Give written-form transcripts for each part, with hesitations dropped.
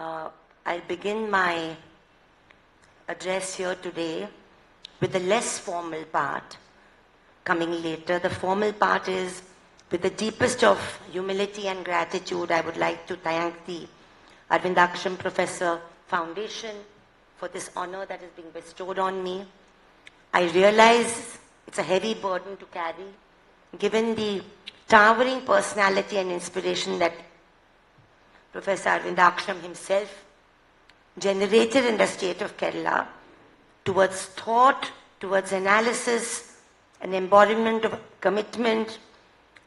I'll begin my address here today with the less formal part coming later. The formal part is, with the deepest of humility and gratitude, I would like to thank the Arvindaksham Professor Foundation for this honor that is being bestowed on me. I realize it's a heavy burden to carry, given the towering personality and inspiration that Professor Arvindaksham himself generated in the state of Kerala towards thought, towards analysis, an embodiment of commitment,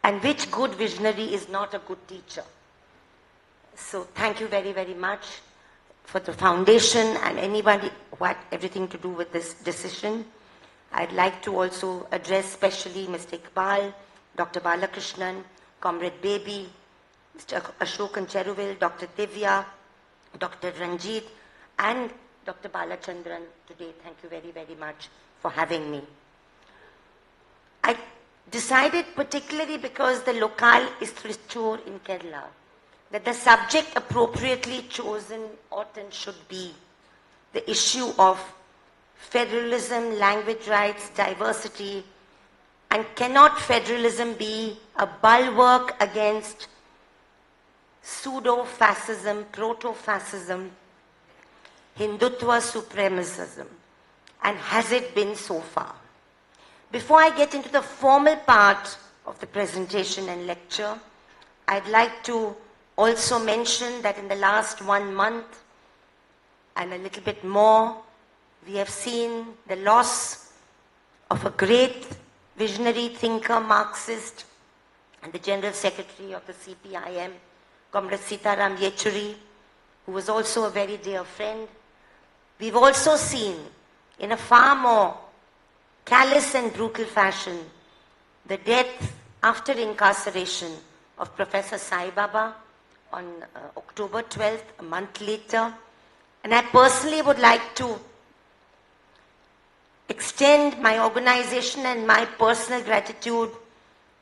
and which good visionary is not a good teacher. So thank you very, very much for the foundation and anybody who had everything to do with this decision. I'd like to also address specially Mr. Iqbal, Dr. Balakrishnan, Comrade Baby, Mr. Ashokan Cheruvil, Dr. Divya, Dr. Ranjit, and Dr. Balachandran today. Thank you very, very much for having me. I decided, particularly because the locale is Thrissur in Kerala, that the subject appropriately chosen ought and should be the issue of federalism, language rights, diversity, and cannot federalism be a bulwark against pseudo-fascism, proto-fascism, Hindutva supremacism, and has it been so far? Before I get into the formal part of the presentation and lecture, I'd like to also mention that in the last 1 month and a little bit more, we have seen the loss of a great visionary thinker, Marxist, and the General Secretary of the CPIM, Comrade Sitaram Yechuri, who was also a very dear friend. We've also seen, in a far more callous and brutal fashion, the death after incarceration of Professor Sai Baba on October 12th, a month later. And I personally would like to extend my organization and my personal gratitude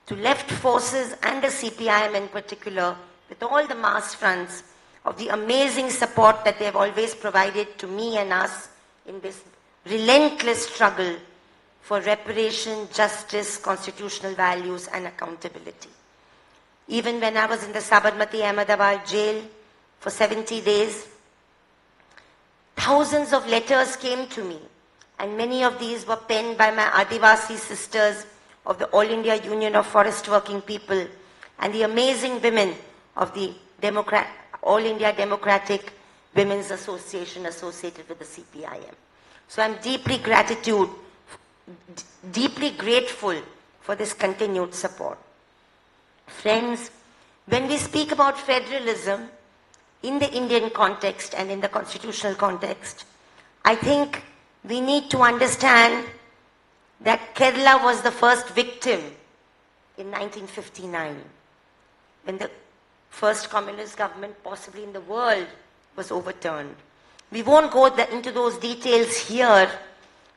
to left forces and the CPIM in particular, with all the mass fronts, of the amazing support that they have always provided to me and us in this relentless struggle for reparation, justice, constitutional values, and accountability. Even when I was in the Sabarmati Ahmedabad jail for 70 days, thousands of letters came to me, and many of these were penned by my Adivasi sisters of the All India Union of Forest Working People and the amazing women of the All India Democratic Women's Association associated with the CPIM. So I'm deeply grateful for this continued support. Friends, when we speak about federalism in the Indian context and in the constitutional context, I think we need to understand that Kerala was the first victim in 1959, when the first communist government possibly in the world was overturned. We won't go into those details here,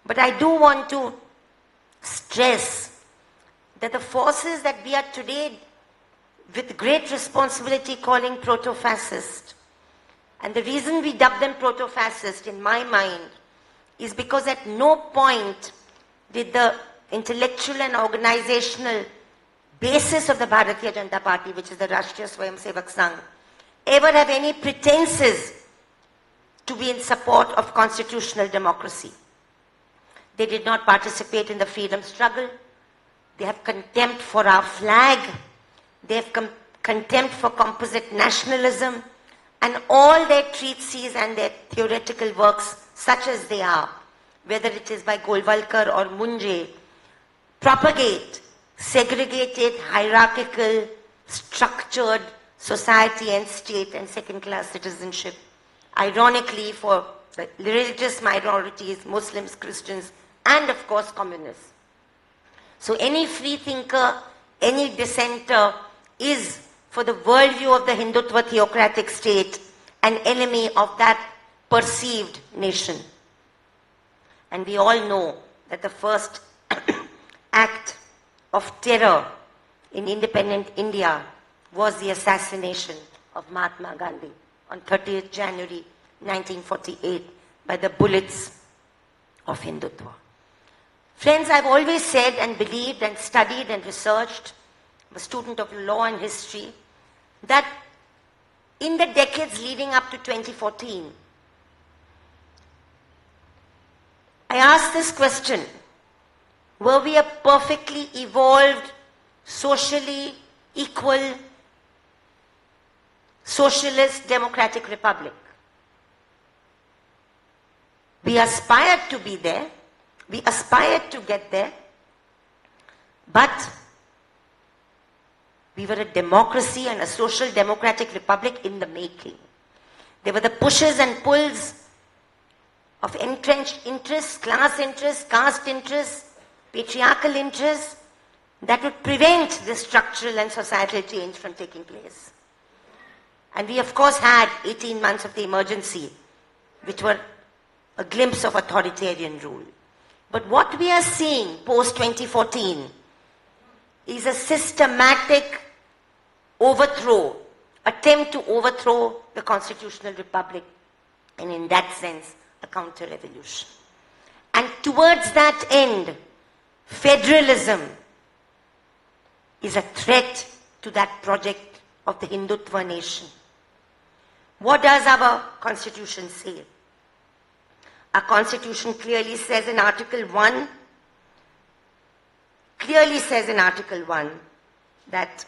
but I do want to stress that the forces that we are today with great responsibility calling proto-fascist, and the reason we dub them proto-fascist in my mind is because at no point did the intellectual and organizational basis of the Bharatiya Janata Party, which is the Rashtriya Swayamsevak Sangh, ever have any pretenses to be in support of constitutional democracy. They did not participate in the freedom struggle. They have contempt for our flag. They have contempt for composite nationalism, and all their treatises and their theoretical works, such as they are, whether it is by Golwalkar or Munje, propagate segregated, hierarchical, structured society and state and second-class citizenship. Ironically, for the religious minorities, Muslims, Christians, and of course communists. So any free thinker, any dissenter is, for the worldview of the Hindutva theocratic state, an enemy of that perceived nation. And we all know that the first act of terror in independent India was the assassination of Mahatma Gandhi on 30th January 1948 by the bullets of Hindutva. Friends, I've always said and believed and studied and researched, I'm a student of law and history, that in the decades leading up to 2014, I asked this question: were we a perfectly evolved, socially equal, socialist democratic republic? We aspired to be there, we aspired to get there, but we were a democracy and a social democratic republic in the making. There were the pushes and pulls of entrenched interests, class interests, caste interests, patriarchal interests that would prevent this structural and societal change from taking place. And we of course had 18 months of the emergency, which were a glimpse of authoritarian rule. But what we are seeing post-2014 is a systematic overthrow, attempt to overthrow the constitutional republic, and in that sense, a counter-revolution. And towards that end, federalism is a threat to that project of the Hindutva nation. What does our constitution say? Our constitution clearly says in Article 1, that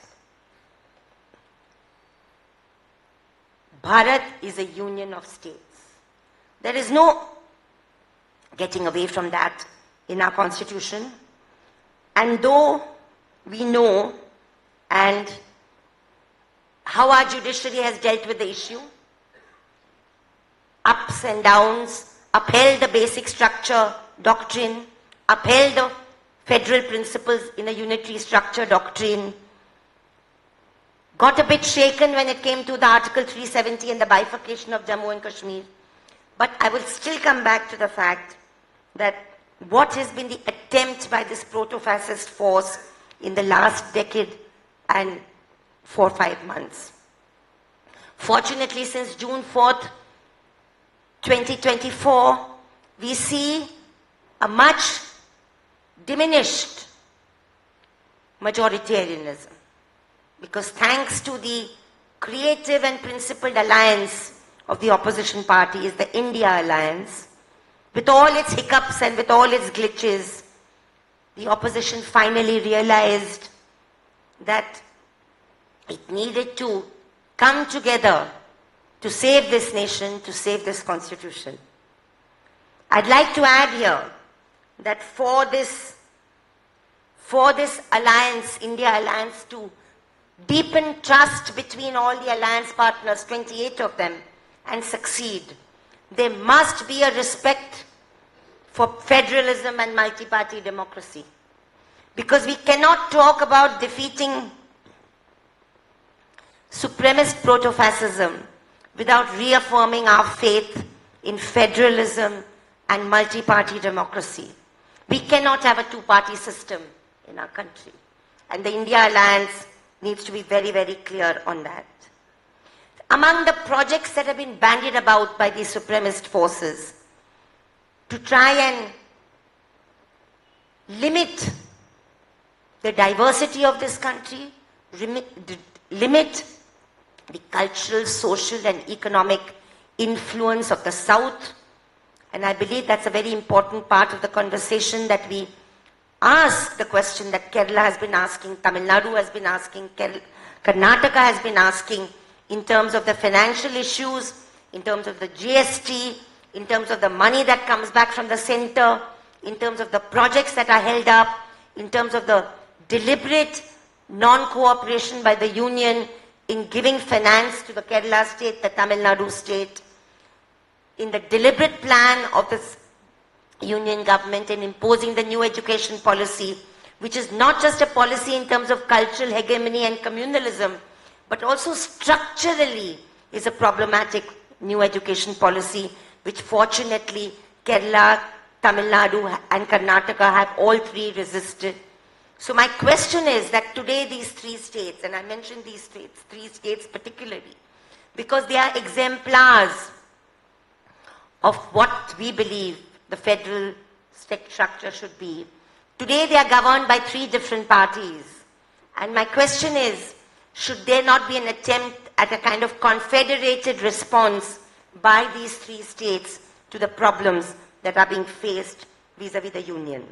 Bharat is a union of states. There is no getting away from that in our constitution. And though we know and how our judiciary has dealt with the issue, ups and downs, upheld the basic structure doctrine, upheld the federal principles in a unitary structure doctrine, got a bit shaken when it came to the Article 370 and the bifurcation of Jammu and Kashmir. But I will still come back to the fact that what has been the attempt by this proto-fascist force in the last decade and 4 or 5 months. Fortunately, since June 4th, 2024, we see a much diminished majoritarianism. Because thanks to the creative and principled alliance of the opposition party is the India Alliance, with all its hiccups and with all its glitches, the opposition finally realized that it needed to come together to save this nation, to save this constitution. I'd like to add here that for this alliance, India Alliance, to deepen trust between all the alliance partners, 28 of them, and succeed, there must be a respect for federalism and multi-party democracy. Because we cannot talk about defeating supremacist proto-fascism without reaffirming our faith in federalism and multi-party democracy. We cannot have a two-party system in our country. And the India Alliance needs to be very, very clear on that. Among the projects that have been bandied about by these supremacist forces to try and limit the diversity of this country, limit the cultural, social and economic influence of the South. And I believe that's a very important part of the conversation, that we ask the question that Kerala has been asking, Tamil Nadu has been asking, Karnataka has been asking, in terms of the financial issues, in terms of the GST, in terms of the money that comes back from the center, in terms of the projects that are held up, in terms of the deliberate non-cooperation by the union in giving finance to the Kerala state, the Tamil Nadu state, in the deliberate plan of this union government in imposing the new education policy, which is not just a policy in terms of cultural hegemony and communalism, but also structurally is a problematic new education policy, which fortunately Kerala, Tamil Nadu and Karnataka have all three resisted. So my question is that today these three states, and I mentioned these states, three states particularly, because they are exemplars of what we believe the federal state structure should be. Today they are governed by 3 different parties. And my question is, should there not be an attempt at a kind of confederated response by these 3 states to the problems that are being faced vis-a-vis the Union?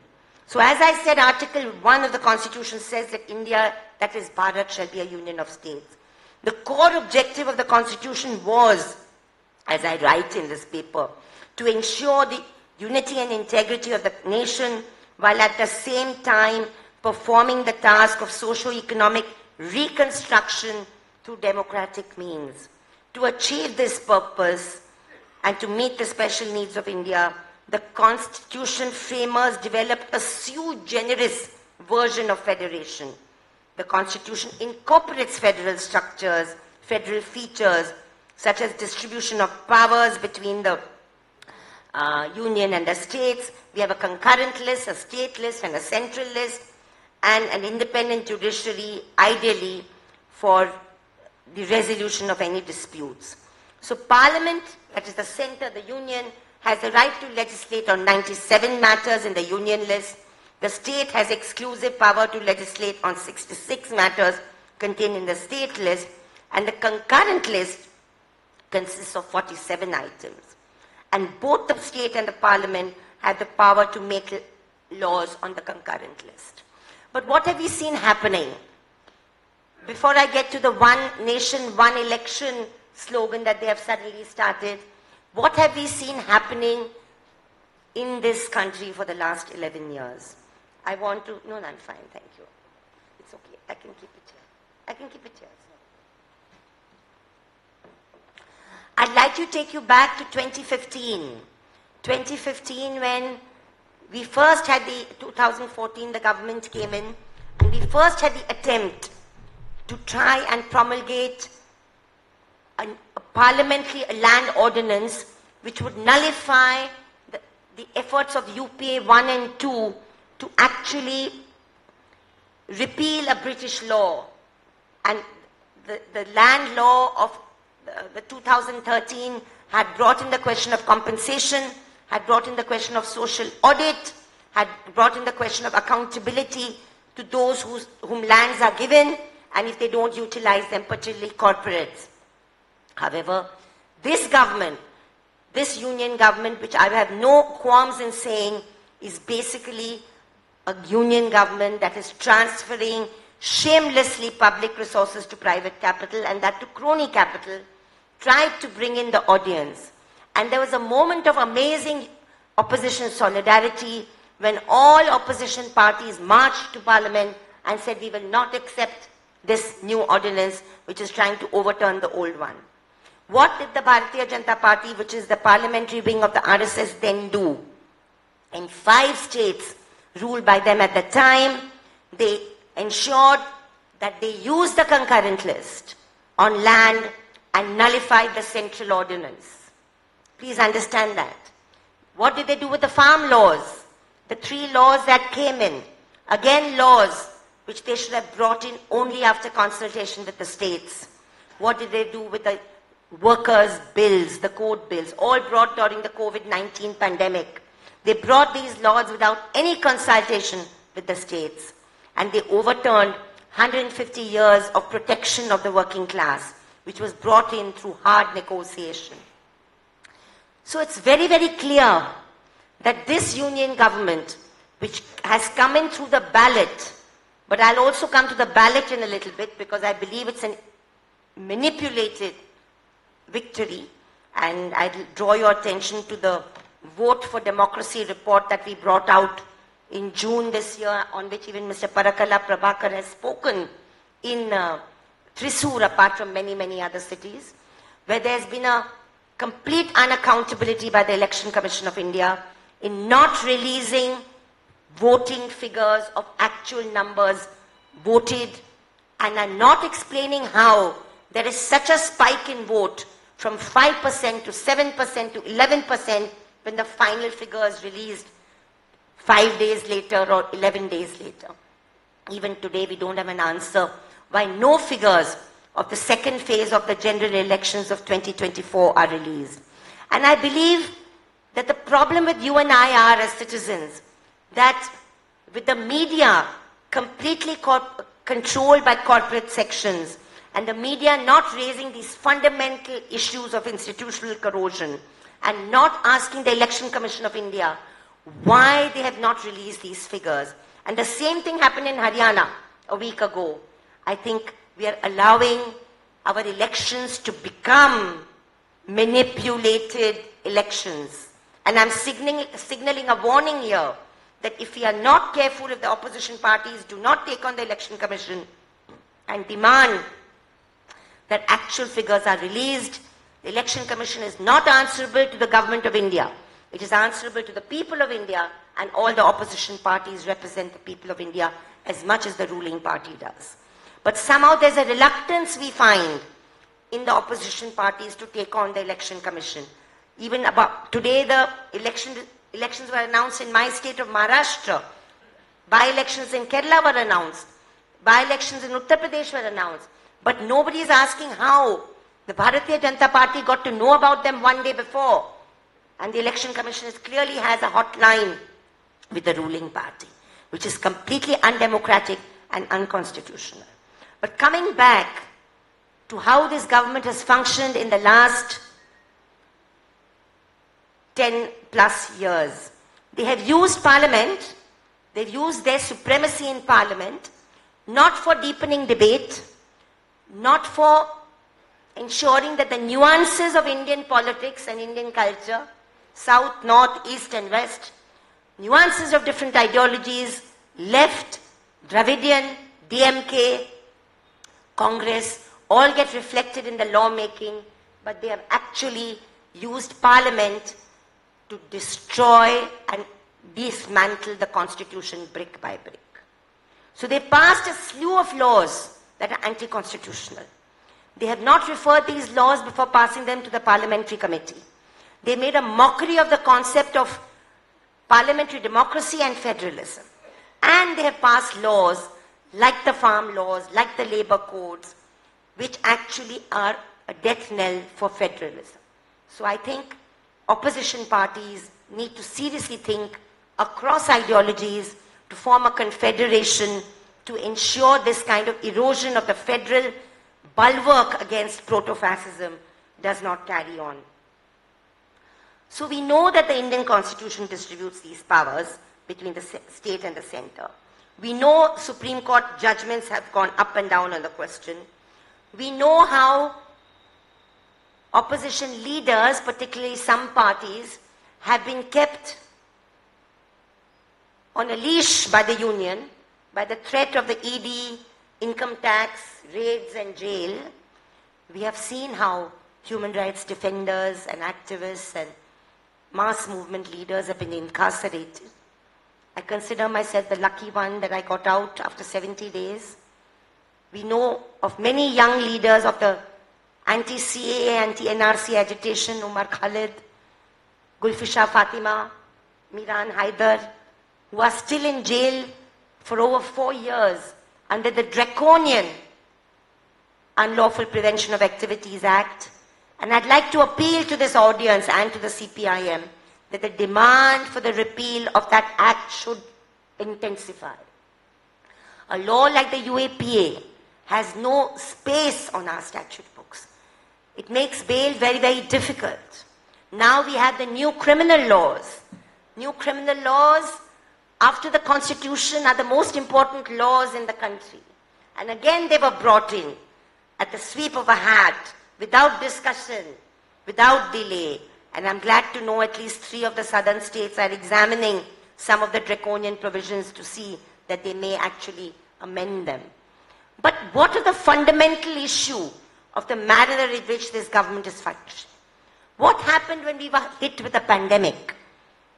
So as I said, Article 1 of the Constitution says that India, that is Bharat, shall be a union of states. The core objective of the Constitution was, as I write in this paper, to ensure the unity and integrity of the nation while at the same time performing the task of socio-economic reconstruction through democratic means. To achieve this purpose and to meet the special needs of India, the Constitution framers developed a sui generis version of federation. The Constitution incorporates federal structures, federal features, such as distribution of powers between the Union and the states. We have a concurrent list, a state list, and a central list, and an independent judiciary, ideally, for the resolution of any disputes. So Parliament, that is the center, the Union, has the right to legislate on 97 matters in the Union list. The state has exclusive power to legislate on 66 matters contained in the state list, and the concurrent list consists of 47 items. And both the state and the Parliament have the power to make laws on the concurrent list. But what have we seen happening? Before I get to the one nation, one election slogan that they have suddenly started, what have we seen happening in this country for the last 11 years? I want to, no, I'm fine, thank you. It's okay, I can keep it here. I can keep it here. I'd like to take you back to 2015. 2015 when we first had 2014, the government came in, and we first had the attempt to try and promulgate a parliamentary land ordinance which would nullify the efforts of UPA 1 and 2 to actually repeal a British law. And the land law of the 2013 had brought in the question of compensation, had brought in the question of social audit, had brought in the question of accountability to those whom lands are given, and if they don't utilize them, particularly corporates. However, this government, this union government, which I have no qualms in saying is basically a union government that is transferring shamelessly public resources to private capital, and that to crony capital, tried to bring in the audience. And there was a moment of amazing opposition solidarity when all opposition parties marched to Parliament and said, we will not accept this new ordinance which is trying to overturn the old one. What did the Bharatiya Janata Party, which is the parliamentary wing of the RSS, then do? In 5 states ruled by them at the time, they ensured that they used the concurrent list on land and nullified the central ordinance. Please understand that. What did they do with the farm laws? The 3 laws that came in, again laws which they should have brought in only after consultation with the states. What did they do with the workers' bills, the code bills, all brought during the COVID-19 pandemic? They brought these laws without any consultation with the states, and they overturned 150 years of protection of the working class, which was brought in through hard negotiation. So it's very, very clear that this union government, which has come in through the ballot, but I'll also come to the ballot in a little bit because I believe it's a manipulated victory, and I'll draw your attention to the Vote for Democracy report that we brought out in June this year, on which even Mr. Parakala Prabhakar has spoken in Thrissur, apart from many, many other cities, where there's been a complete unaccountability by the Election Commission of India in not releasing voting figures of actual numbers voted, and are not explaining how there is such a spike in vote from 5% to 7% to 11% when the final figure is released 5 days later or 11 days later. Even today we don't have an answer why no figures of the second phase of the general elections of 2024 are released. And I believe that the problem with you and I are as citizens, that with the media completely controlled by corporate sections and the media not raising these fundamental issues of institutional corrosion and not asking the Election Commission of India why they have not released these figures. And the same thing happened in Haryana a week ago. I think we are allowing our elections to become manipulated elections. And I'm signaling a warning here that if we are not careful, if the opposition parties do not take on the Election Commission and demand that actual figures are released, the Election Commission is not answerable to the Government of India. It is answerable to the people of India, and all the opposition parties represent the people of India as much as the ruling party does. But somehow there's a reluctance we find in the opposition parties to take on the Election Commission. Even about today, the elections were announced in my state of Maharashtra. By-elections in Kerala were announced. By-elections in Uttar Pradesh were announced. But nobody is asking how the Bharatiya Janata Party got to know about them one day before. And the Election Commission clearly has a hotline with the ruling party, which is completely undemocratic and unconstitutional. But coming back to how this government has functioned in the last 10 plus years, they have used Parliament, they've used their supremacy in Parliament, not for deepening debate, not for ensuring that the nuances of Indian politics and Indian culture, south, north, east and west, nuances of different ideologies, left, Dravidian, DMK, Congress, all get reflected in the lawmaking, but they have actually used Parliament to destroy and dismantle the Constitution brick by brick. So they passed a slew of laws that are anti-constitutional. They have not referred these laws before passing them to the parliamentary committee. They made a mockery of the concept of parliamentary democracy and federalism. And they have passed laws like the farm laws, like the labor codes, which actually are a death knell for federalism. So I think opposition parties need to seriously think across ideologies to form a confederation to ensure this kind of erosion of the federal bulwark against proto-fascism does not carry on. So we know that the Indian Constitution distributes these powers between the state and the center. We know Supreme Court judgments have gone up and down on the question. We know how opposition leaders, particularly some parties, have been kept on a leash by the union, by the threat of the ED, income tax, raids and jail. We have seen how human rights defenders and activists and mass movement leaders have been incarcerated. I consider myself the lucky one that I got out after 70 days. We know of many young leaders of the anti-CAA, anti-NRC agitation, Umar Khalid, Gulfisha Fatima, Miran Haider, who are still in jail for over 4 years under the draconian Unlawful Prevention of Activities Act. And I'd like to appeal to this audience and to the CPIM that the demand for the repeal of that act should intensify. A law like the UAPA has no space on our statute books. It makes bail very, very difficult. Now we have the new criminal laws. New criminal laws after the Constitution are the most important laws in the country. And again they were brought in at the sweep of a hat, without discussion, without delay. And I'm glad to know at least 3 of the southern states are examining some of the draconian provisions to see that they may actually amend them. But what is the fundamental issue of the manner in which this government is functioning? What happened when we were hit with a pandemic?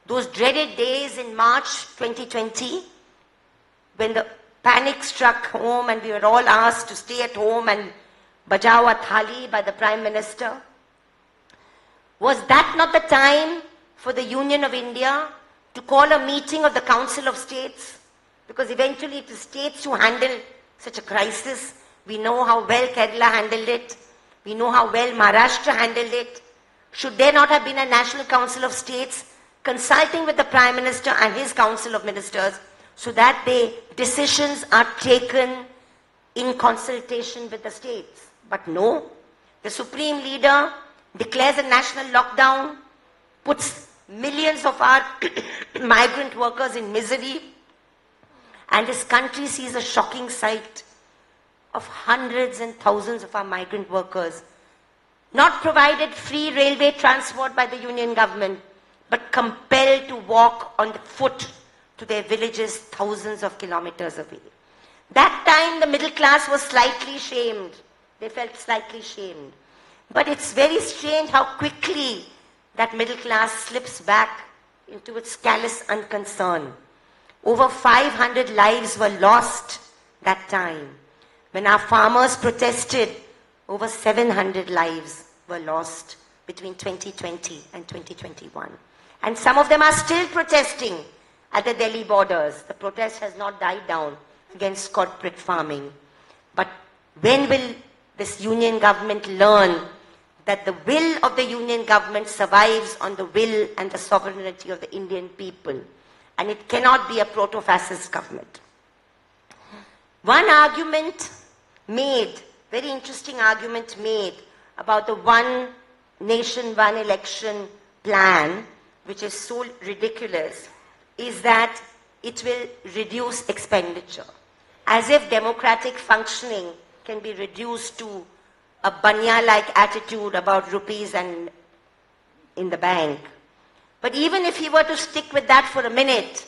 Those dreaded days in March 2020, when the panic struck home and we were all asked to stay at home and Bajawa Thali by the Prime Minister. Was that not the time for the Union of India to call a meeting of the Council of States? Because eventually it is states who handle such a crisis. We know how well Kerala handled it. We know how well Maharashtra handled it. Should there not have been a National Council of States consulting with the Prime Minister and his Council of Ministers so that the decisions are taken in consultation with the states? But no, the Supreme Leader declares a national lockdown, puts millions of our migrant workers in misery, and this country sees a shocking sight of hundreds and thousands of our migrant workers not provided free railway transport by the union government, but compelled to walk on foot to their villages thousands of kilometers away. That time the middle class was slightly shamed. They felt slightly shamed. But it's very strange how quickly that middle class slips back into its callous unconcern. Over 500 lives were lost that time. When our farmers protested, over 700 lives were lost between 2020 and 2021. And some of them are still protesting at the Delhi borders. The protest has not died down against corporate farming. But when will this union government learn that the will of the union government survives on the will and the sovereignty of the Indian people? And it cannot be a proto-fascist government. One argument made, very interesting argument made about the one nation, one election plan, which is so ridiculous, is that it will reduce expenditure. As if democratic functioning can be reduced to a Banya-like attitude about rupees and in the bank. But even if he were to stick with that for a minute,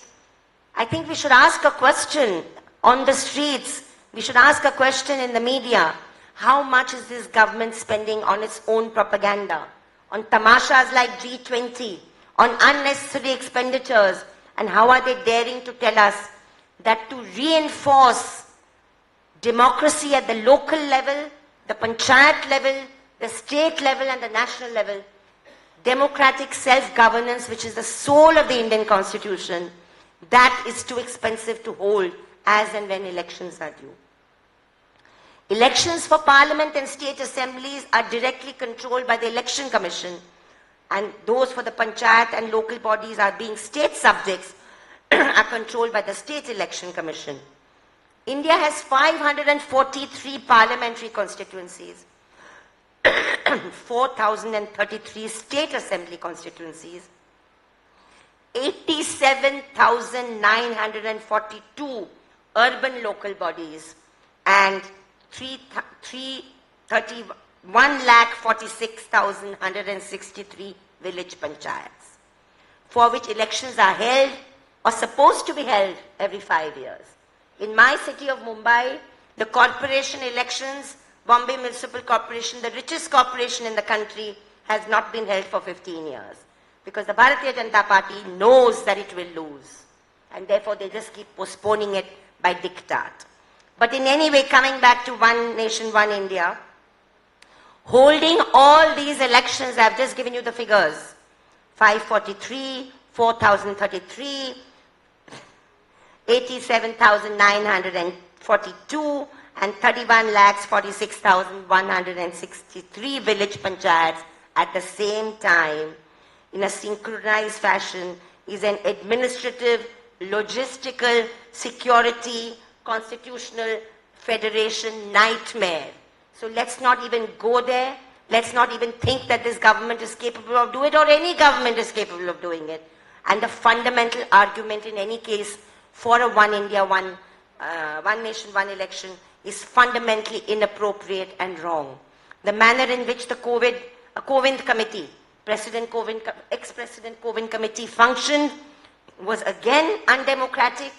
I think we should ask a question on the streets. We should ask a question in the media. How much is this government spending on its own propaganda, on tamashas like G20, on unnecessary expenditures, and how are they daring to tell us that to reinforce democracy at the local level, the panchayat level, the state level and the national level, democratic self-governance, which is the soul of the Indian Constitution, that is too expensive to hold as and when elections are due. Elections for Parliament and state assemblies are directly controlled by the Election Commission, and those for the panchayat and local bodies are being state subjects are controlled by the State Election Commission. India has 543 parliamentary constituencies, 4,033 state assembly constituencies, 87,942 urban local bodies, and 1,46,163 village panchayats, for which elections are held or supposed to be held every 5 years. In my city of Mumbai, the corporation elections, Bombay Municipal Corporation, the richest corporation in the country, has not been held for 15 years. Because the Bharatiya Janata Party knows that it will lose. And therefore they just keep postponing it by diktat. But in any way, coming back to one nation, one India, holding all these elections, I've just given you the figures. 543, 4,033, 87,942 and 31,46,163 village panchayats at the same time in a synchronized fashion is an administrative, logistical, security, constitutional federation nightmare. So let's not even go there. Let's not even think that this government is capable of doing it, or any government is capable of doing it. And the fundamental argument in any case for a one India, one nation, one election is fundamentally inappropriate and wrong. The manner in which the Kovind committee, ex-President Kovind committee functioned was again undemocratic.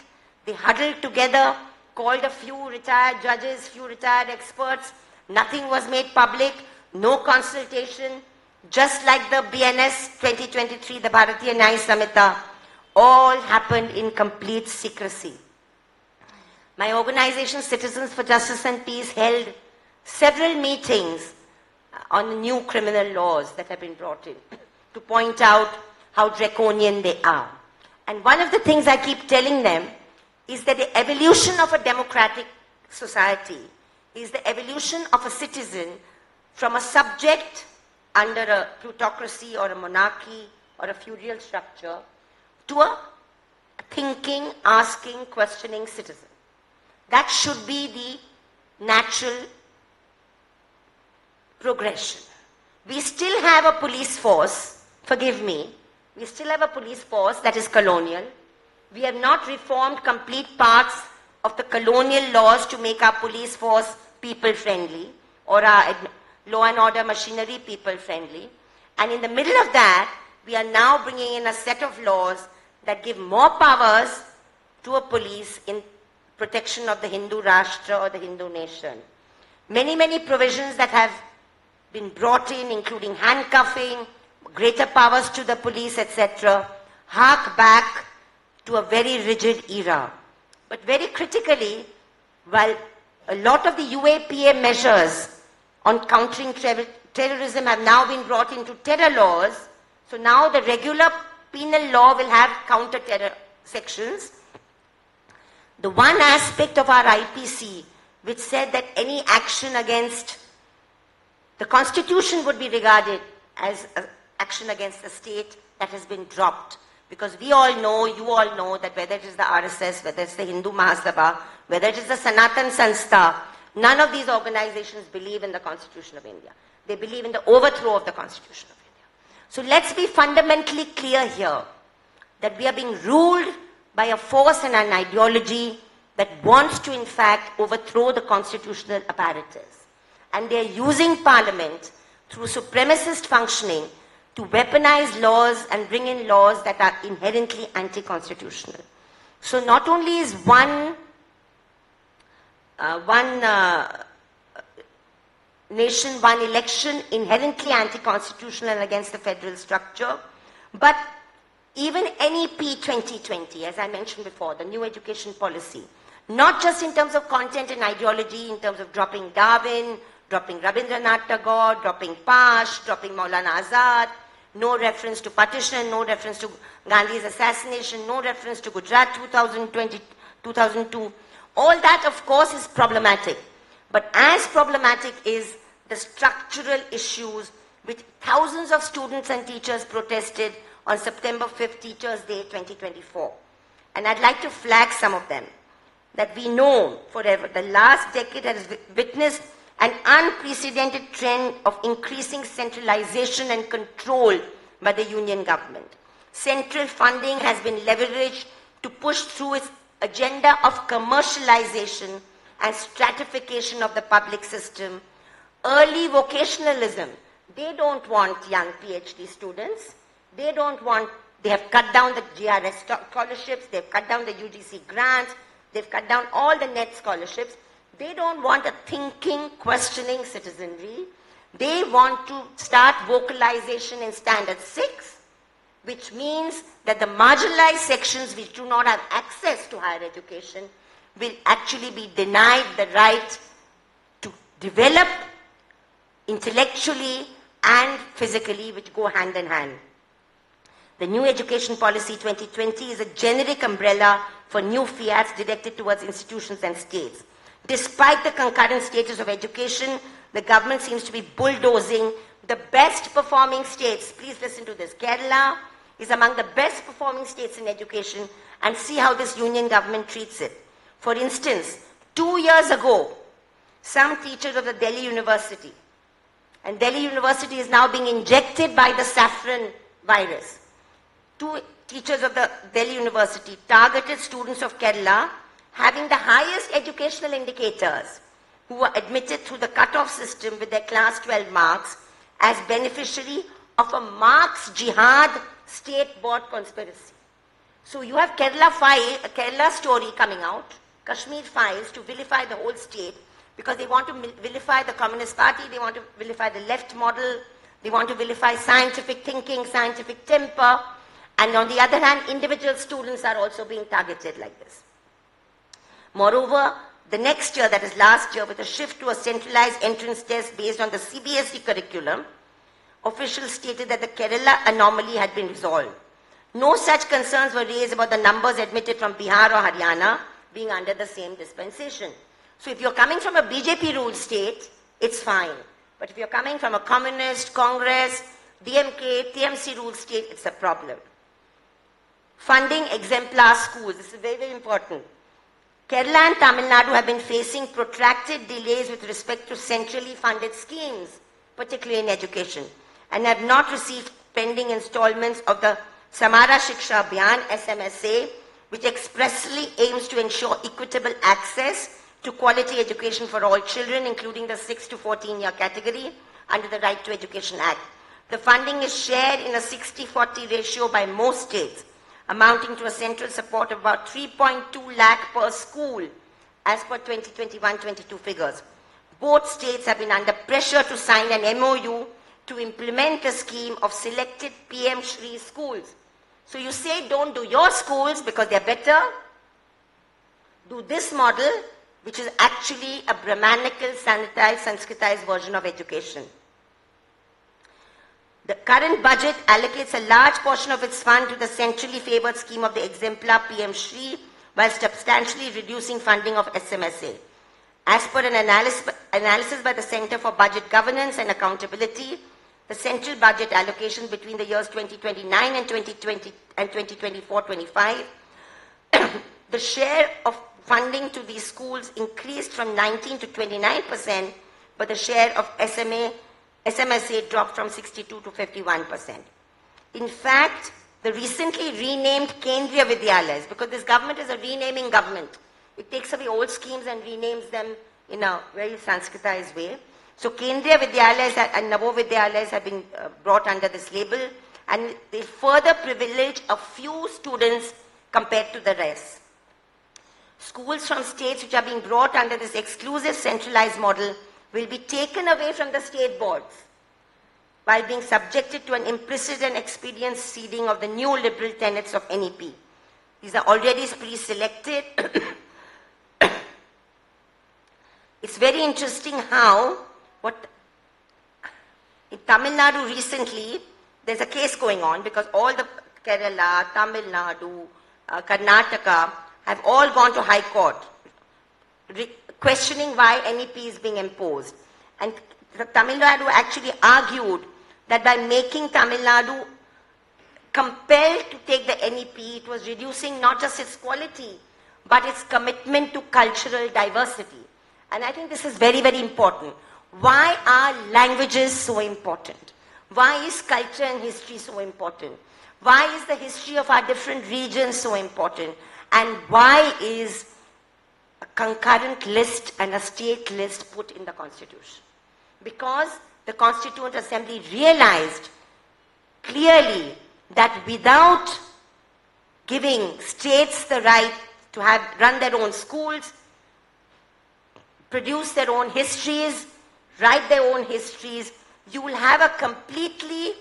They huddled together, called a few retired judges, few retired experts. Nothing was made public, no consultation, just like the BNS 2023, the Bharatiya Nyaya Samhita, all happened in complete secrecy. My organization, Citizens for Justice and Peace, held several meetings on the new criminal laws that have been brought in to point out how draconian they are. And one of the things I keep telling them is that the evolution of a democratic society is the evolution of a citizen from a subject under a plutocracy or a monarchy or a feudal structure to a thinking, asking, questioning citizen. That should be the natural progression. We still have a police force, forgive me, we still have a police force that is colonial. We have not reformed complete parts of the colonial laws to make our police force people-friendly or our law and order machinery people-friendly. And in the middle of that, we are now bringing in a set of laws that give more powers to a police in protection of the Hindu Rashtra or the Hindu nation. Many, many provisions that have been brought in, including handcuffing, greater powers to the police, etc., hark back to a very rigid era. But very critically, while a lot of the UAPA measures on countering terrorism have now been brought into terror laws, so now the regular penal law will have counter-terror sections. The one aspect of our IPC which said that any action against the Constitution would be regarded as an action against the state, that has been dropped. Because we all know, you all know, that whether it is the RSS, whether it's the Hindu Mahasabha, whether it is the Sanatan Sanstha, none of these organizations believe in the Constitution of India. They believe in the overthrow of the Constitution of India. So let's be fundamentally clear here that we are being ruled by a force and an ideology that wants to, in fact, overthrow the constitutional apparatus. And they are using Parliament through supremacist functioning to weaponize laws and bring in laws that are inherently anti-constitutional. So not only is one nation, one election inherently anti-constitutional and against the federal structure, but even NEP 2020, as I mentioned before, the new education policy, not just in terms of content and ideology, in terms of dropping Darwin, dropping Rabindranath Tagore, dropping Pash, dropping Maulana Azad, no reference to partition, no reference to Gandhi's assassination, no reference to Gujarat 2002. All that, of course, is problematic. But as problematic is the structural issues which thousands of students and teachers protested on September 5th, Teachers' Day 2024. And I'd like to flag some of them. That we know forever, the last decade has witnessed an unprecedented trend of increasing centralization and control by the union government. Central funding has been leveraged to push through its agenda of commercialization and stratification of the public system. Early vocationalism. They don't want young PhD students. They have cut down the GRS scholarships, they've cut down the UGC grants, they've cut down all the net scholarships. They don't want a thinking, questioning citizenry. They want to start vocalization in Standard 6, which means that the marginalized sections which do not have access to higher education will actually be denied the right to develop intellectually and physically, which go hand in hand. The new Education Policy 2020 is a generic umbrella for new fiats directed towards institutions and states. Despite the concurrent status of education, the government seems to be bulldozing the best performing states. Please listen to this. Kerala is among the best performing states in education, and see how this union government treats it. For instance, 2 years ago, some teachers of the Delhi University, and Delhi University is now being injected by the saffron virus. 2 teachers of the Delhi University targeted students of Kerala having the highest educational indicators who were admitted through the cut-off system with their class 12 marks as beneficiary of a Marx jihad state-bought conspiracy. So you have Kerala story coming out, Kashmir files, to vilify the whole state because they want to vilify the Communist Party, they want to vilify the left model, they want to vilify scientific thinking, scientific temper, and on the other hand, individual students are also being targeted like this. Moreover, the next year, that is last year, with a shift to a centralized entrance test based on the CBSE curriculum, officials stated that the Kerala anomaly had been resolved. No such concerns were raised about the numbers admitted from Bihar or Haryana being under the same dispensation. So if you're coming from a BJP ruled state, it's fine. But if you're coming from a communist, Congress, DMK, TMC ruled state, it's a problem. Funding exemplar schools. This is very, very important. Kerala and Tamil Nadu have been facing protracted delays with respect to centrally funded schemes, particularly in education, and have not received pending installments of the Samara Shiksha Abhiyan, SMSA, which expressly aims to ensure equitable access to quality education for all children, including the 6 to 14-year category, under the Right to Education Act. The funding is shared in a 60-40 ratio by most states, amounting to a central support of about 3.2 lakh per school, as per 2021-22 figures. Both states have been under pressure to sign an MOU to implement a scheme of selected PM Shri schools. So you say don't do your schools because they're better. Do this model, which is actually a Brahmanical, sanitized, Sanskritized version of education. The current budget allocates a large portion of its fund to the centrally favored scheme of the exemplar PM Shri, while substantially reducing funding of SMSA. As per an analysis by the Center for Budget Governance and Accountability, the central budget allocation between the years 2029 and 2024-25, the share of funding to these schools increased from 19 to 29%, but the share of SMSA dropped from 62 to 51%. In fact, the recently renamed Kendriya Vidyalayas, because this government is a renaming government, it takes away old schemes and renames them in a very Sanskritized way. So Kendriya Vidyalayas and Navo Vidyalayas have been brought under this label, and they further privilege a few students compared to the rest. Schools from states which are being brought under this exclusive centralized model will be taken away from the state boards while being subjected to an implicit and expedient seeding of the new liberal tenets of NEP. These are already pre-selected. It's very interesting how in Tamil Nadu recently, there's a case going on because all the Kerala, Tamil Nadu, Karnataka have all gone to High Court questioning why NEP is being imposed. And Tamil Nadu actually argued that by making Tamil Nadu compelled to take the NEP, it was reducing not just its quality, but its commitment to cultural diversity. And I think this is very, very important. Why are languages so important? Why is culture and history so important? Why is the history of our different regions so important? And why is a concurrent list and a state list put in the Constitution? Because the Constituent Assembly realized clearly that without giving states the right to run their own schools, produce their own histories, write their own histories, you will have a completely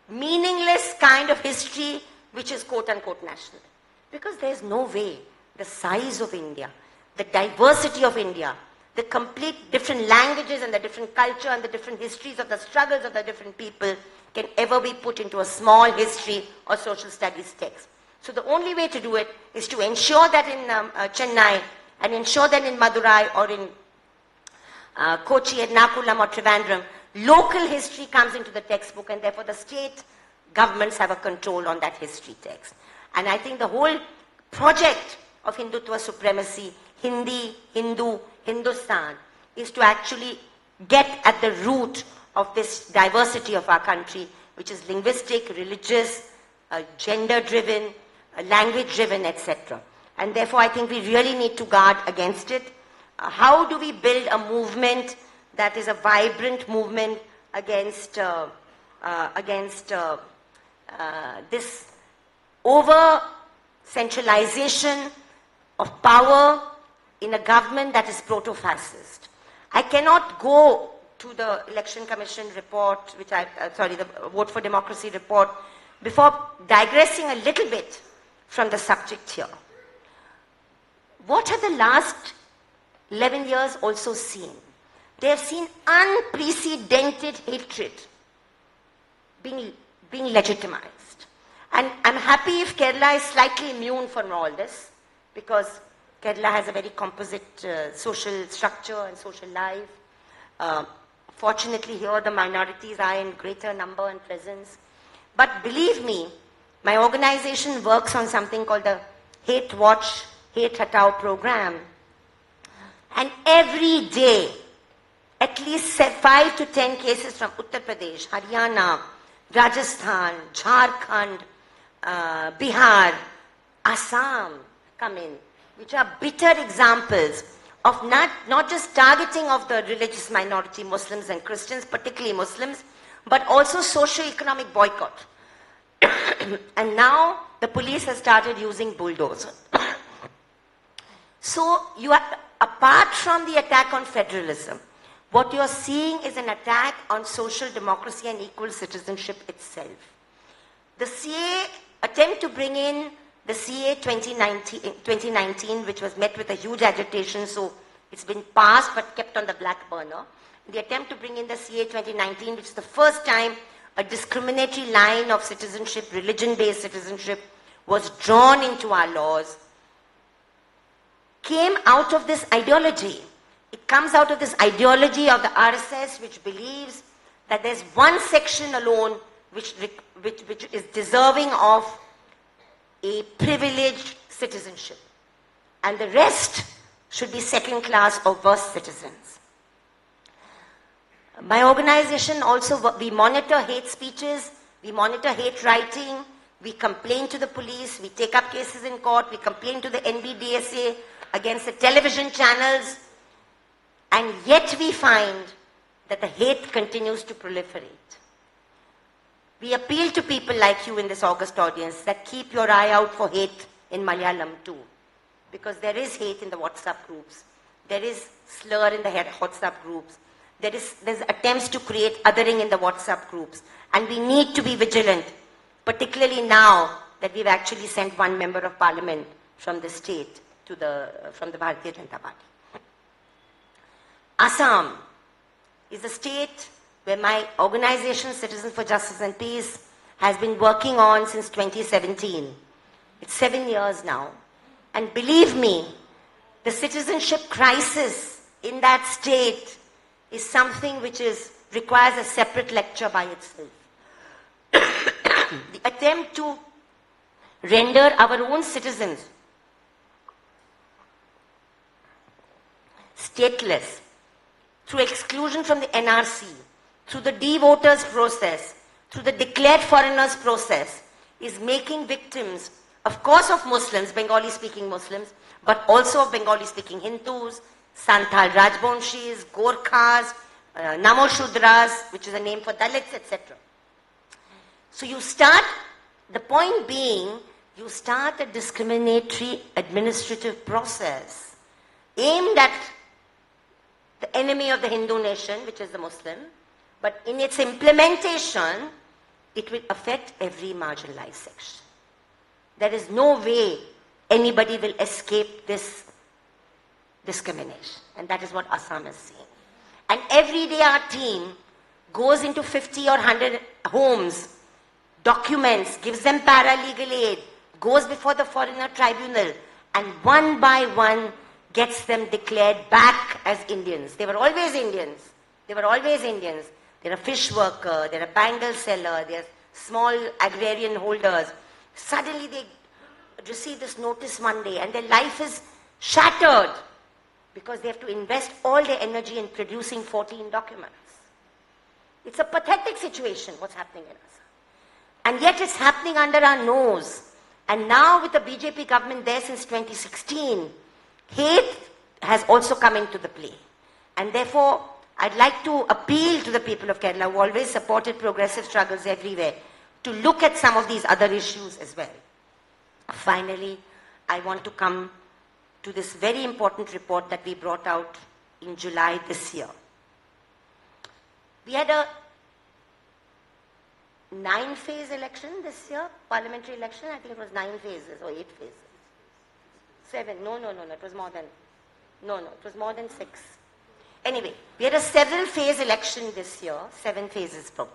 meaningless kind of history which is quote-unquote national. Because there's no way the size of India, the diversity of India, the complete different languages and the different culture and the different histories of the struggles of the different people can ever be put into a small history or social studies text. So the only way to do it is to ensure that in Chennai and ensure that in Madurai or in Kochi, Ernakulam or Trivandrum, local history comes into the textbook, and therefore the state governments have a control on that history text. And I think the whole project of Hindutva supremacy, Hindi, Hindu, Hindustan, is to actually get at the root of this diversity of our country, which is linguistic, religious, gender-driven, language-driven, etc. And therefore I think we really need to guard against it. How do we build a movement that is a vibrant movement against this over-centralization of power in a government that is proto-fascist? I cannot go to the Election Commission report, the Vote for Democracy report, before digressing a little bit from the subject here. What have the last 11 years also seen? They have seen unprecedented hatred being legitimized. And I'm happy if Kerala is slightly immune from all this, because Kerala has a very composite social structure and social life. Fortunately, here the minorities are in greater number and presence. But believe me, my organization works on something called the Hate Watch, Hate Hatao program. And every day, at least 5 to 10 cases from Uttar Pradesh, Haryana, Rajasthan, Jharkhand, Bihar, Assam come in, which are bitter examples of not just targeting of the religious minority, Muslims and Christians, particularly Muslims, but also socio-economic boycott. And now the police has started using bulldozers. So you are, apart from the attack on federalism, what you are seeing is an attack on social democracy and equal citizenship itself. The CA attempt to bring in the CA 2019, which was met with a huge agitation, so it's been passed but kept on the black burner. The attempt to bring in the CA 2019, which is the first time a discriminatory line of citizenship, religion-based citizenship, was drawn into our laws, came out of this ideology. It comes out of this ideology of the RSS, which believes that there's one section alone which is deserving of a privileged citizenship, and the rest should be second class or worse citizens. My organization also, we monitor hate speeches, we monitor hate writing, we complain to the police, we take up cases in court, we complain to the NBDSA against the television channels, and yet we find that the hate continues to proliferate. We appeal to people like you in this august audience that keep your eye out for hate in Malayalam too, because there is hate in the WhatsApp groups, there is slur in the WhatsApp groups, there's attempts to create othering in the WhatsApp groups, and we need to be vigilant, particularly now that we've actually sent one member of parliament from the state to from the Bharatiya Janata Party. Assam is a state where my organization, Citizens for Justice and Peace, has been working on since 2017. It's 7 years now. And believe me, the citizenship crisis in that state is something which requires a separate lecture by itself. The attempt to render our own citizens stateless through exclusion from the NRC, through the de-voters process, through the declared foreigners process, is making victims, of course, of Muslims, Bengali-speaking Muslims, but also of Bengali-speaking Hindus, Santhal Rajbanshis, Gorkhas, Namo Shudras, which is a name for Dalits, etc. So you start, the point being, you start a discriminatory administrative process aimed at the enemy of the Hindu nation, which is the Muslim, but in its implementation, it will affect every marginalized section. There is no way anybody will escape this discrimination, and that is what Assam is saying. And every day our team goes into 50 or 100 homes, documents, gives them paralegal aid, goes before the foreigner tribunal, and one by one gets them declared back as Indians. They were always Indians. They were always Indians. They're a fish worker, they're a bangle seller, they're small agrarian holders. Suddenly they receive this notice one day and their life is shattered because they have to invest all their energy in producing 14 documents. It's a pathetic situation, what's happening in us. And yet it's happening under our nose. And now with the BJP government there since 2016, hate has also come into the play. And therefore, I'd like to appeal to the people of Kerala who always supported progressive struggles everywhere to look at some of these other issues as well. Finally, I want to come to this very important report that we brought out in July this year. We had a 9-phase election this year, parliamentary election. I think it was 9 phases or 8 phases. 7, no, it was more than, it was more than 6. Anyway, we had a several phase election this year, 7 phases probably.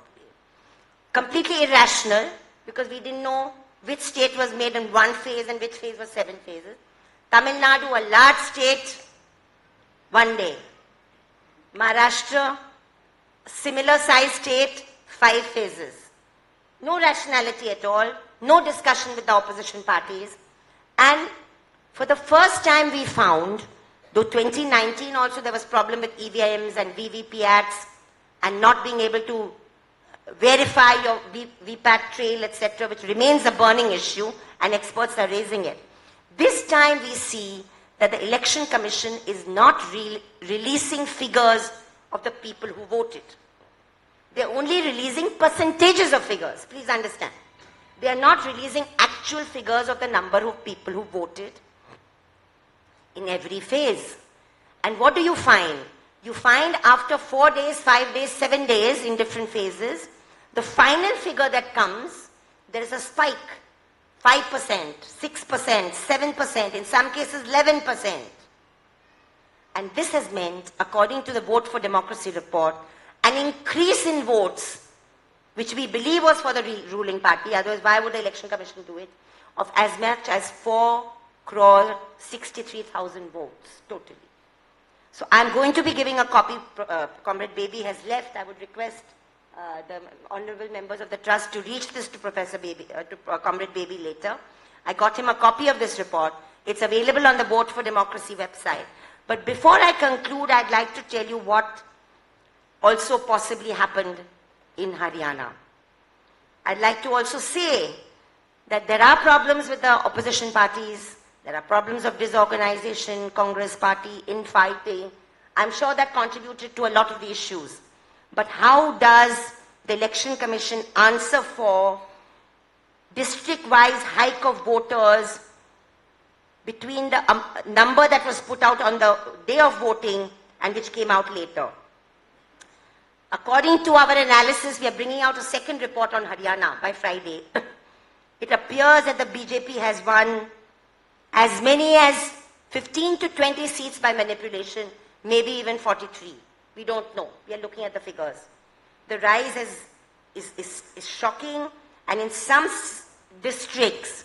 Completely irrational because we didn't know which state was made in 1 phase and which phase was 7 phases. Tamil Nadu, a large state, 1 day. Maharashtra, similar size state, 5 phases. No rationality at all, no discussion with the opposition parties. And for the first time we found, though 2019 also there was problem with EVMs and VVPATs and not being able to verify your VPAT trail, etc., which remains a burning issue and experts are raising it. This time we see that the Election Commission is not releasing figures of the people who voted. They're only releasing percentages of figures, please understand. They are not releasing actual figures of the number of people who voted in every phase. And what do you find? You find after 4 days, 5 days, 7 days in different phases, the final figure that comes, there is a spike. 5%, 6%, 7%, in some cases 11%. And this has meant, according to the Vote for Democracy report, an increase in votes, which we believe was for the ruling party, otherwise why would the Election Commission do it, of as much as 4,63,000 votes totally. So I'm going to be giving a copy, Comrade Baby has left, I would request the honorable members of the trust to reach this to Professor Baby, Comrade Baby later. I got him a copy of this report. It's available on the Vote for Democracy website. But before I conclude, I'd like to tell you what also possibly happened in Haryana. I'd like to also say that there are problems with the opposition parties. There are problems of disorganization, Congress party, infighting. I'm sure that contributed to a lot of the issues. But how does the Election Commission answer for district-wise hike of voters between the number that was put out on the day of voting and which came out later? According to our analysis, we are bringing out a second report on Haryana by Friday. It appears that the BJP has won as many as 15 to 20 seats by manipulation, maybe even 43. We don't know. We are looking at the figures. The rise is shocking, and in some districts,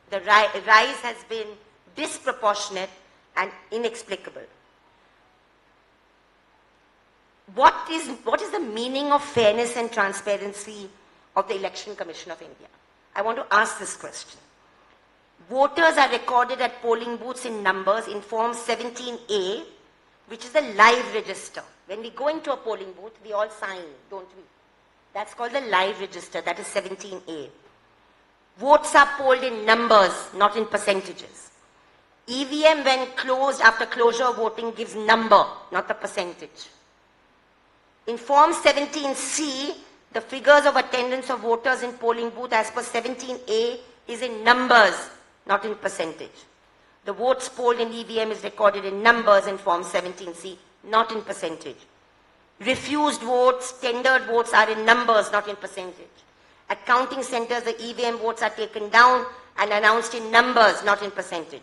the rise has been disproportionate and inexplicable. What is the meaning of fairness and transparency of the Election Commission of India? I want to ask this question. Voters are recorded at polling booths in numbers in Form 17A, which is the live register. When we go into a polling booth, we all sign, don't we? That's called the live register, that is 17A. Votes are polled in numbers, not in percentages. EVM, when closed after closure of voting, gives number, not the percentage. In Form 17C, the figures of attendance of voters in polling booth as per 17A is in numbers, not in percentage. The votes polled in EVM is recorded in numbers in Form 17C, not in percentage. Refused votes, tendered votes are in numbers, not in percentage. At counting centers, the EVM votes are taken down and announced in numbers, not in percentage.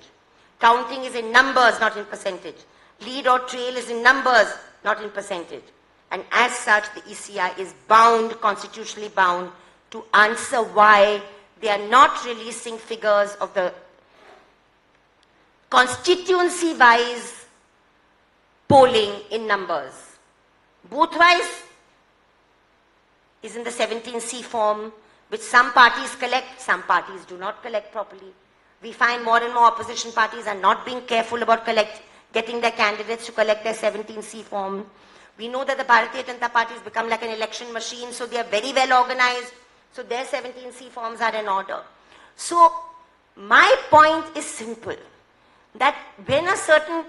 Counting is in numbers, not in percentage. Lead or trail is in numbers, not in percentage. And as such, the ECI is bound, constitutionally bound, to answer why they are not releasing figures of the constituency-wise polling in numbers. Booth-wise is in the 17C form, which some parties collect, some parties do not collect properly. We find more and more opposition parties are not being careful about getting their candidates to collect their 17C form. We know that the Bharatiya Janata Party has become like an election machine, so they are very well organized, so their 17C forms are in order. So my point is simple, that when a certain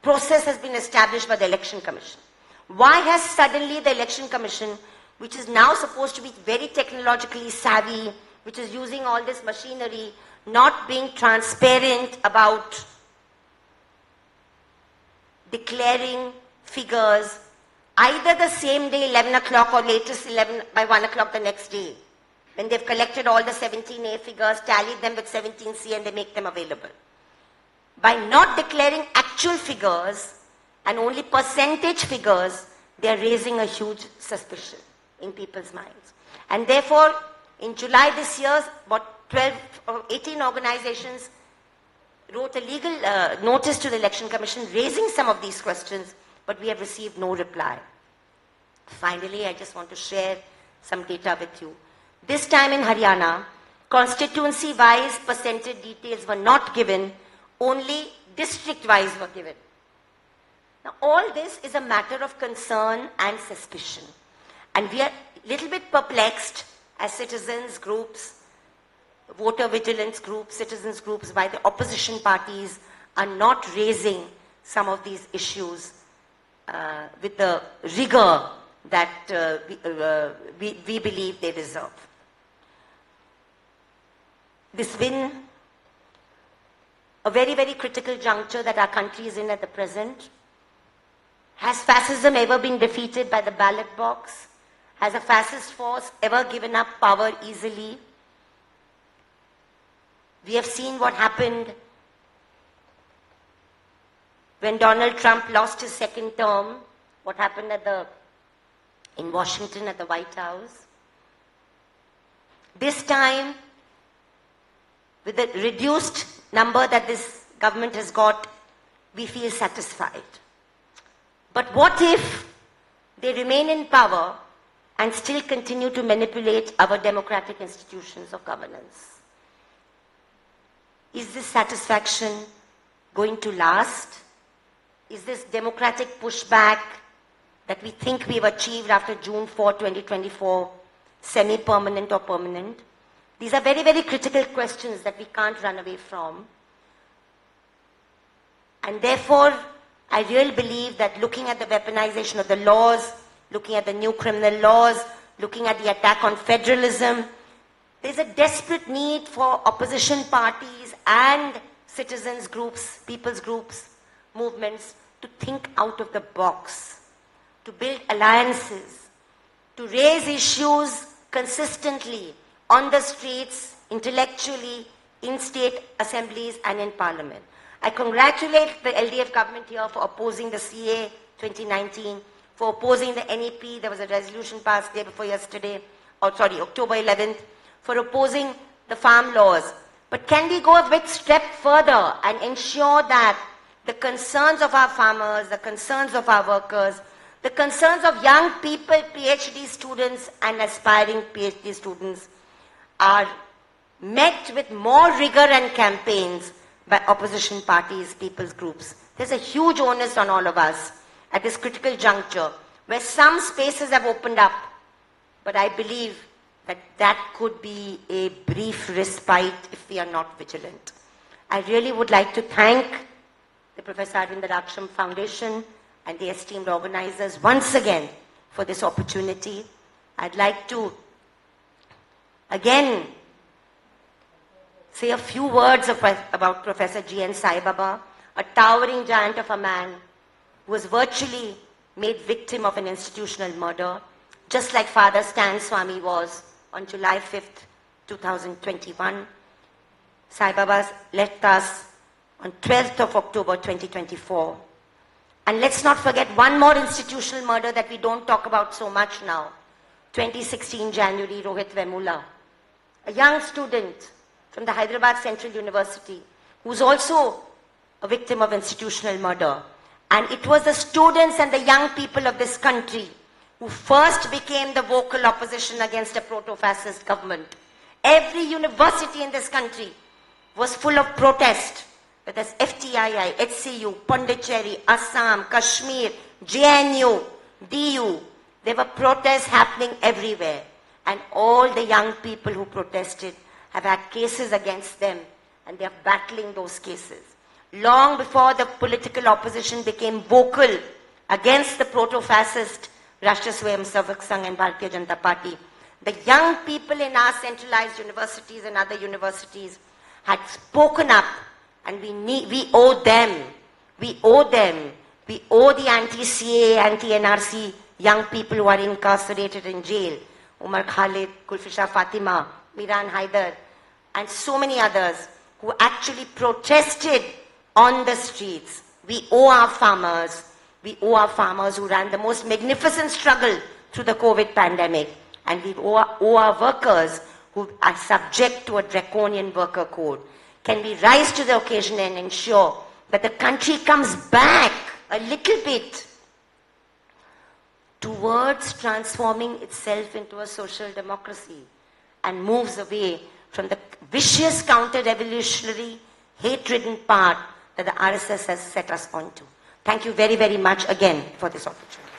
process has been established by the Election Commission, why has suddenly the Election Commission, which is now supposed to be very technologically savvy, which is using all this machinery, not being transparent about declaring figures either the same day, 11 o'clock, or latest by 1 o'clock the next day, when they've collected all the 17A figures, tallied them with 17C, and they make them available. By not declaring actual figures and only percentage figures, they are raising a huge suspicion in people's minds. And therefore, in July this year, about 12 or 18 organizations wrote a legal notice to the Election Commission raising some of these questions, but we have received no reply. Finally, I just want to share some data with you. This time in Haryana, constituency-wise percentage details were not given, only district-wise were given. Now, all this is a matter of concern and suspicion. And we are a little bit perplexed as citizens groups, voter vigilance groups, citizens groups, why the opposition parties are not raising some of these issues with the rigor that we believe they deserve. This has been a very, very critical juncture that our country is in at the present. Has fascism ever been defeated by the ballot box? Has a fascist force ever given up power easily? We have seen what happened when Donald Trump lost his second term, what happened in Washington at the White House. This time, with the reduced number that this government has got, we feel satisfied. But what if they remain in power and still continue to manipulate our democratic institutions of governance? Is this satisfaction going to last? Is this democratic pushback that we think we've achieved after June 4, 2024, semi-permanent or permanent? These are very, very critical questions that we can't run away from. And therefore, I really believe that looking at the weaponization of the laws, looking at the new criminal laws, looking at the attack on federalism, there's a desperate need for opposition parties and citizens groups, people's groups, movements to think out of the box, to build alliances, to raise issues consistently on the streets, intellectually, in state assemblies and in parliament. I congratulate the LDF government here for opposing the CA 2019, for opposing the NEP. There was a resolution passed day before yesterday, October 11th, for opposing the farm laws. But can we go a bit step further and ensure that the concerns of our farmers, the concerns of our workers, the concerns of young people, PhD students and aspiring PhD students are met with more rigor and campaigns by opposition parties, people's groups? There's a huge onus on all of us at this critical juncture where some spaces have opened up, but I believe that that could be a brief respite if we are not vigilant. I really would like to thank the Professor Arvind Raksham Foundation and the esteemed organizers once again for this opportunity. I'd like to again say a few words about Professor G.N. Sai Baba, a towering giant of a man who was virtually made victim of an institutional murder, just like Father Stan Swami was on July 5th, 2021. Sai Baba left us on 12th of October 2024. And let's not forget one more institutional murder that we don't talk about so much now. 2016 January, Rohit Vemula, a young student from the Hyderabad Central University, who's also a victim of institutional murder. And it was the students and the young people of this country who first became the vocal opposition against a proto-fascist government. Every university in this country was full of protest, whether it's FTII, HCU, Pondicherry, Assam, Kashmir, JNU, DU. There were protests happening everywhere. And all the young people who protested have had cases against them, and they are battling those cases. Long before the political opposition became vocal against the proto-fascist Rashtriya Swayam Sevak Sangh and Bharatiya Janata Party, the young people in our centralized universities and other universities had spoken up, and we owe them. We owe them. We owe the anti-CA, anti-NRC young people who are incarcerated in jail. Umar Khalid, Gulfisha Fatima, Miran Haider, and so many others who actually protested on the streets. We owe our farmers. We owe our farmers who ran the most magnificent struggle through the COVID pandemic. And we owe our workers who are subject to a draconian worker code. can we rise to the occasion and ensure that the country comes back a little bit towards transforming itself into a social democracy and moves away from the vicious counter-revolutionary, hate-ridden path that the RSS has set us onto. Thank you very, very much again for this opportunity.